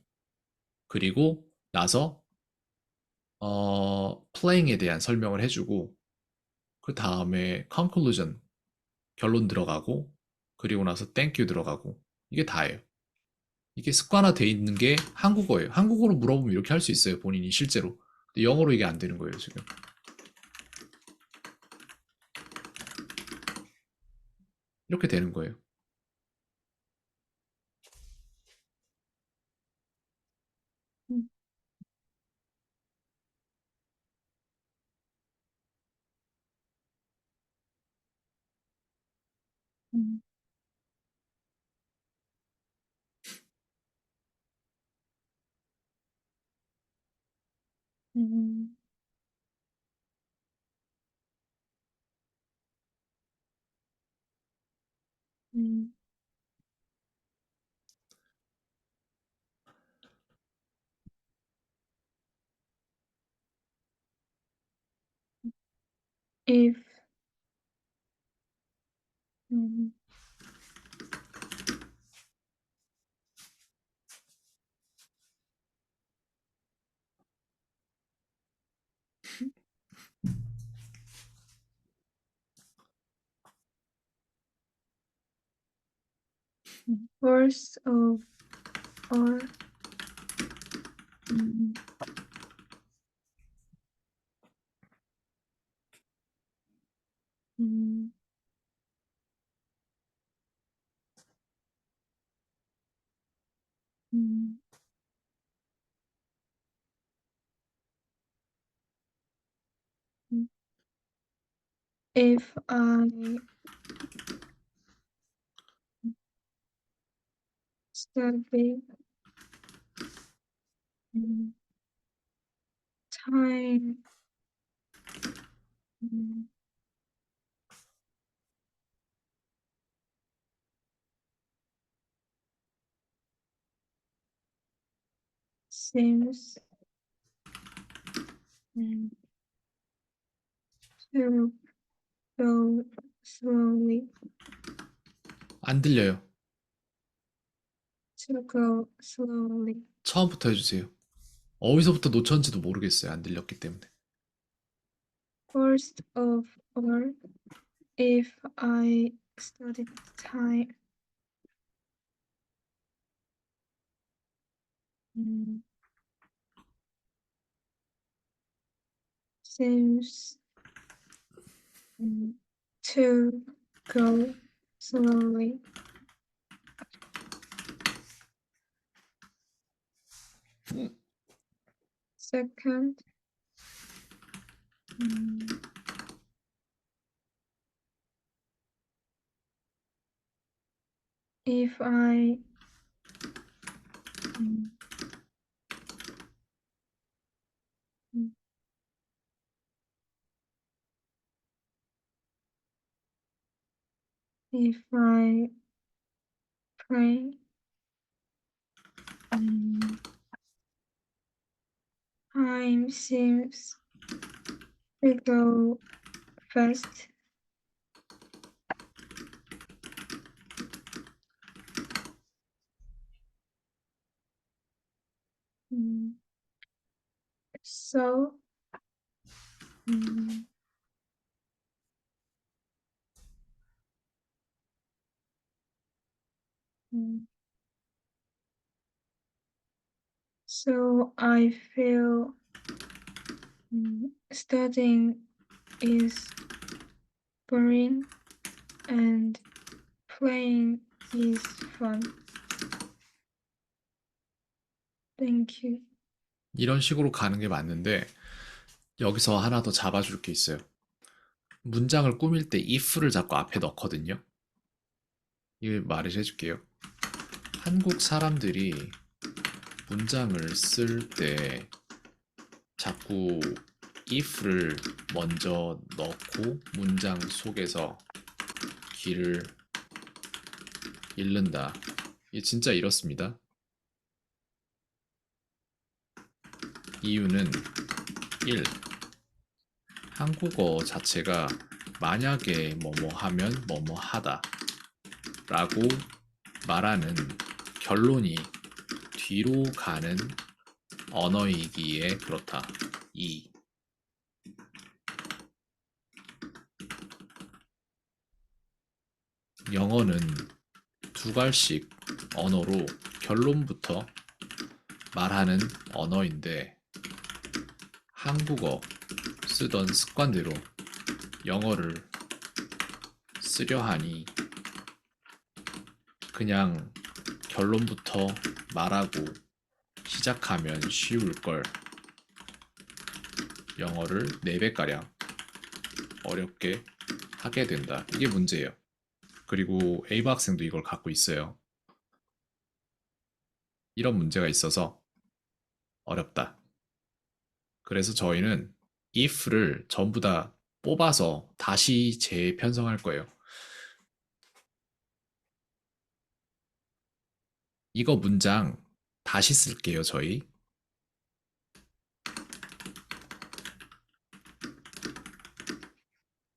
그리고 나서 playing에 대한 설명을 해주고 그 다음에 conclusion 결론 들어가고 그리고 나서 thank you 들어가고 이게 다예요. 이게 습관화돼 있는 게 한국어예요. 한국어로 물어보면 이렇게 할 수 있어요. 본인이 실제로. 근데 영어로 이게 안 되는 거예요, 지금. 이렇게 되는 거예요. Mm, mm, mm, mm. If mm, first of all, mm, mm, mm, mm. If I study mm, time mm, seems mm, to go slowly, 안 들려요. to go slowly. 처음부터 해주세요. 어디서부터 놓쳤는지도 모르겠어요. 안 들렸기 때문에. First of all, if I study time mm, seems to go slowly. Second, mm, if I mm, mm, if I pray, mm, time seems to go fast. Mm, so, mm, mm, so I feel studying is boring and playing is fun. Thank you. 이런 식으로 가는 게 맞는데 여기서 하나 더 잡아줄 게 있어요. 문장을 꾸밀 때 if를 자꾸 앞에 넣거든요. 이걸 말을 해줄게요. 한국 사람들이 문장을 쓸 때 자꾸 if를 먼저 넣고 문장 속에서 길을 잃는다. 이게 진짜 이렇습니다. 이유는 1. 한국어 자체가 만약에 뭐뭐 하면 뭐뭐 하다 라고 말하는 결론이 뒤로 가는 언어이기에 그렇다. 2. 영어는 두 갈씩 언어로 결론부터 말하는 언어인데 한국어 쓰던 습관대로 영어를 쓰려 하니 그냥 결론부터 말하고 시작하면 쉬울 걸 영어를 4배가량 어렵게 하게 된다. 이게 문제예요. 그리고 A바 학생도 이걸 갖고 있어요. 이런 문제가 있어서 어렵다. 그래서 저희는 if를 전부 다 뽑아서 다시 재편성할 거예요. 이거 문장 다시 쓸게요, 저희.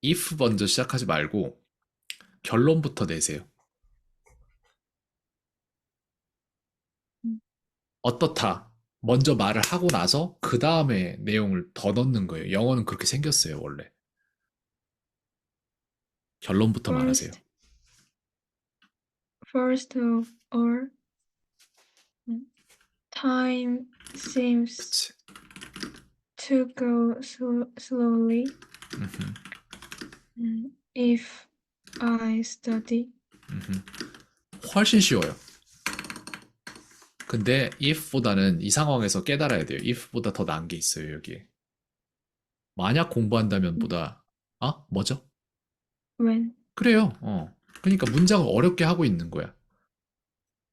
if 먼저 시작하지 말고 결론부터 내세요. 어떻다. 먼저 말을 하고 나서 그 다음에 내용을 더 넣는 거예요. 영어는 그렇게 생겼어요, 원래. 결론부터 말하세요. First of all, time seems 그치. to go slowly. If I study, 훨씬 쉬워요. 근데 if보다는 이 상황에서 깨달아야 돼요. if보다 더 나은 게 있어요, 여기에. 만약 공부한다면 보다, 뭐죠? when 그래요. 그러니까 문장을 어렵게 하고 있는 거야.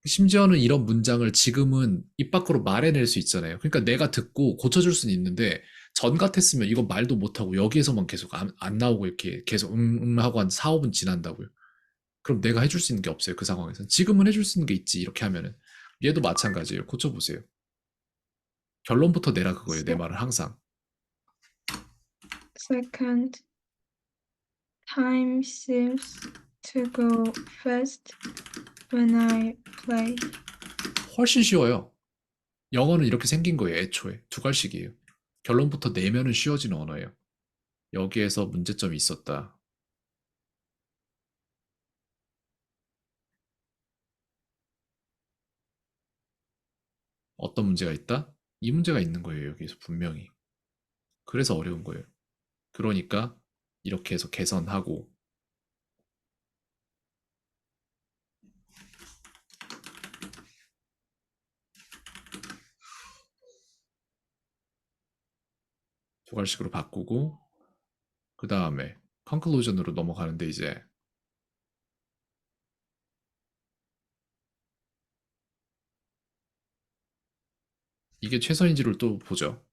심지어는 이런 문장을 지금은 입 밖으로 말해낼 수 있잖아요. 그러니까 내가 듣고 고쳐줄 수는 있는데 전 같았으면 이거 말도 못하고 여기에서만 계속 안 나오고 이렇게 계속 하고 한 4, 5분 지난다고요. 그럼 내가 해줄 수 있는 게 없어요. 그 상황에서는. 지금은 해줄 수 있는 게 있지. 이렇게 하면은. 얘도 마찬가지예요. 고쳐보세요. 결론부터 내라 그거예요. 내 말은 항상. second, time seems to go fast when I play. 훨씬 쉬워요. 영어는 이렇게 생긴 거예요. 애초에. 두 갈씩이에요. 결론부터 내면은 쉬워지는 언어예요. 여기에서 문제점이 있었다. 어떤 문제가 있다? 이 문제가 있는 거예요. 여기에서 분명히. 그래서 어려운 거예요. 그러니까 이렇게 해서 개선하고 두 갈씩으로 바꾸고 그 다음에 컨클루전으로 넘어가는데 이제 이게 최선인지를 또 보죠.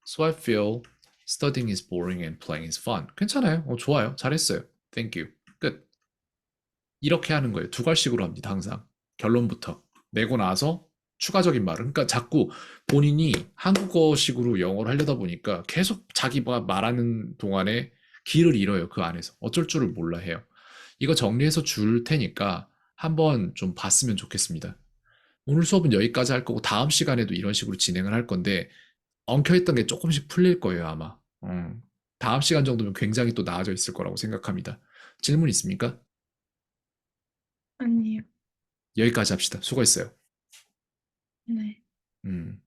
So I feel studying is boring and playing is fun. 괜찮아요. 좋아요. 잘했어요. Thank you. 끝. 이렇게 하는 거예요. 두 갈씩으로 합니다. 항상. 결론부터. 내고 나서 추가적인 말을. 그러니까 자꾸 본인이 한국어식으로 영어를 하려다 보니까 계속 자기가 말하는 동안에 길을 잃어요. 그 안에서. 어쩔 줄을 몰라 해요. 이거 정리해서 줄 테니까 한번 좀 봤으면 좋겠습니다. 오늘 수업은 여기까지 할 거고 다음 시간에도 이런 식으로 진행을 할 건데 엉켜있던 게 조금씩 풀릴 거예요, 아마. 다음 시간 정도면 굉장히 또 나아져 있을 거라고 생각합니다. 질문 있습니까? 아니요. 여기까지 합시다. 수고했어요. 네. 음.